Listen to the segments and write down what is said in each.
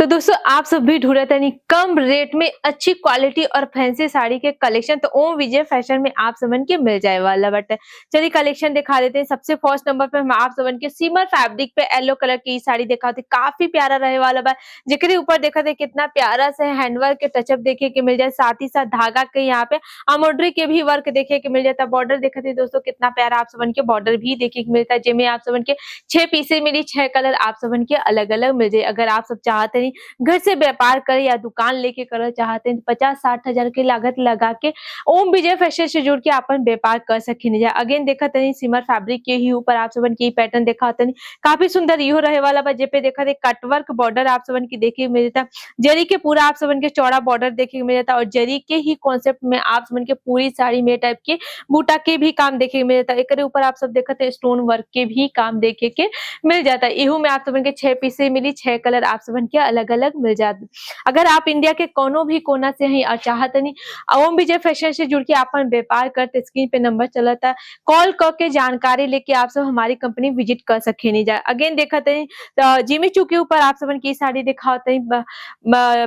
तो दोस्तों आप सब भी ढूंढ रहे थे कम रेट में अच्छी क्वालिटी और फैंसी साड़ी के कलेक्शन, तो ओम विजय फैशन में आप सबन के मिल जाए वाला बट चलिए कलेक्शन दिखा देते हैं। सबसे फर्स्ट नंबर पे हम आप सबन के सीमर फैब्रिक पे येलो कलर की साड़ी दिखाते, काफी प्यारा रहे वाला बा। जेकरे ऊपर देखा थे कितना प्यारा से हैंडवर्क के टचअप देखे के मिल जाए, साथ ही साथ धागा के यहाँ पे एम्ब्रॉयडरी के भी वर्क देखे के मिल जाता। बॉर्डर देखा थे दोस्तों कितना प्यारा आप सबन के बॉर्डर भी देखे के मिलता है, जिसमें आप सबन के 6 पीसे मिली, 6 कलर आप सबन के अलग अलग मिल जाए। अगर आप सब चाहते हैं घर से व्यापार करे या दुकान लेके करना चाहते हैं तो 50-60 हजार की लागत लगा के ओम विजय फैशन से जुड़ के अपन व्यापार कर सकें। अगेन देखा तनी सिमर फैब्रिक के ही ऊपर आप सबन की पैटर्न देखा तनी काफी सुंदर इहो रहे वाला बा। जे पे देखा थे कटवर्क बॉर्डर आप सबन की देखे मिल जाता, जरी के पूरा आप सबन के चौड़ा बॉर्डर देखे मिल जाता और जरी के ही कॉन्सेप्ट में आप सबन के पूरी साड़ी में टाइप के बूटा के भी काम देखे मिल जाता। एक ऊपर आप सब देखा थे स्टोन वर्क के भी काम देखे के मिल जाता। इहू में आप सबन के 6 पीसे मिली, 6 कलर आप सबन के अलग अलग मिल जाते। अगर आप इंडिया के कोनो भी कोना से हैं और चाहते नहीं ओम विजय फैशन से जुड़ के अपन व्यापार करते, स्क्रीन पे नंबर चलता, कॉल करके जानकारी लेके आप सब हमारी कंपनी विजिट कर सके नहीं जाए। अगेन देखते हैं जिमी चू के ऊपर आप सबन की साड़ी दिखाते हैं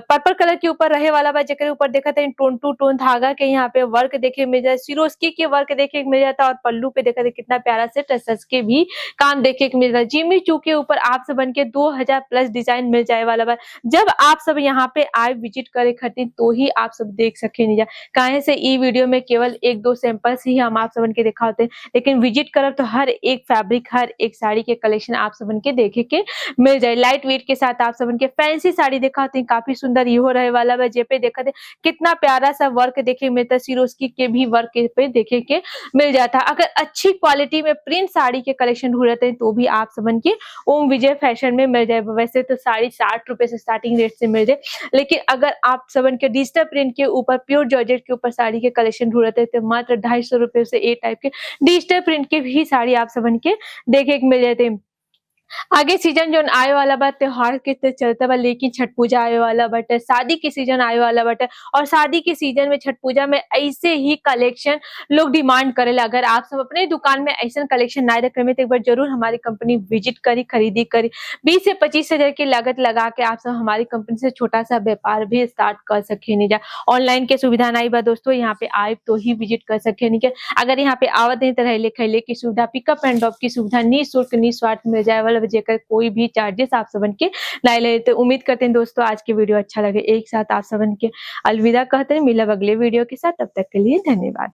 पर्पल कलर के ऊपर रहे वाला बा। जेकर ऊपर देखते हैं टोन टू टोन धागा के यहाँ पे वर्क देखे मिल जाए, सिरोस्की के वर्क देखे मिल जाता और पल्लू पे देखते कितना प्यारा से टसस के भी काम देखे के मिल जाता। जिमी चू के ऊपर आप सबन के 2000 प्लस डिजाइन मिल जाए वाला बा। जब आप सब यहाँ पे आए विजिट करे खातिर तो ही आप सब देख सके नहीं जा, काहे से ई वीडियो में केवल 1-2 सैंपल्स ही हम आप सबन के दिखाते हैं, लेकिन विजिट करब तो हर एक फैब्रिक, हर एक साड़ी के कलेक्शन आप सबन के देखे के मिल जाए। लाइट वेट के साथ आप सबन के फैंसी साड़ी दिखाते हैं, काफी सुंदर इहो रहे वाला बा। जे पे देखते कितना प्यारा सा वर्क देखे मिलता, सिरोस्की के भी वर्क पे देखे के मिल जाता। अगर अच्छी क्वालिटी में प्रिंट साड़ी के कलेक्शन ढूंढते हैं तो भी आप सबन के ओम विजय फैशन में मिल जाए। वैसे तो साड़ी 60 रुपए से स्टार्टिंग रेट से मिल जाए, लेकिन अगर आप सबन के डिजिटल प्रिंट के ऊपर प्योर जॉर्जेट के ऊपर साड़ी के कलेक्शन ढूंढते हैं तो मात्र 250 रुपए से ए टाइप के डिजिटल प्रिंट के भी साड़ी आप सबन के देखे के मिल जाते हैं। आगे सीजन जो आए वाला बा त्योहार के तो चलता बा, लेकिन छठ पूजा आए वाला बटे, शादी के सीजन आए वाला बटे और शादी के सीजन में छठ पूजा में ऐसे ही कलेक्शन लोग डिमांड करेला। अगर आप सब अपने दुकान में ऐसा कलेक्शन ना रखे में तो एक बार जरूर हमारी कंपनी विजिट करी, खरीदी करी। 20 से 25 हजार की लागत लगा के आप सब हमारी कंपनी से छोटा सा व्यापार भी स्टार्ट कर सके नहीं जा। ऑनलाइन के सुविधा नहीं बा दोस्तों, यहाँ पे आए तो ही विजिट कर सके नहीं। अगर यहाँ पे आवत नहीं तो रहले खैले की सुविधा, पिकअप एंड ड्रॉप की सुविधा निःशुल्क निस्वार्थ मिल जाए वाला, जेकर कोई भी चार्जेस आप सबन के नहीं ले। तो उम्मीद करते हैं दोस्तों आज की वीडियो अच्छा लगे। एक साथ आप सबन के अलविदा कहते हैं, मिलब अगले वीडियो के साथ, तब तक के लिए धन्यवाद।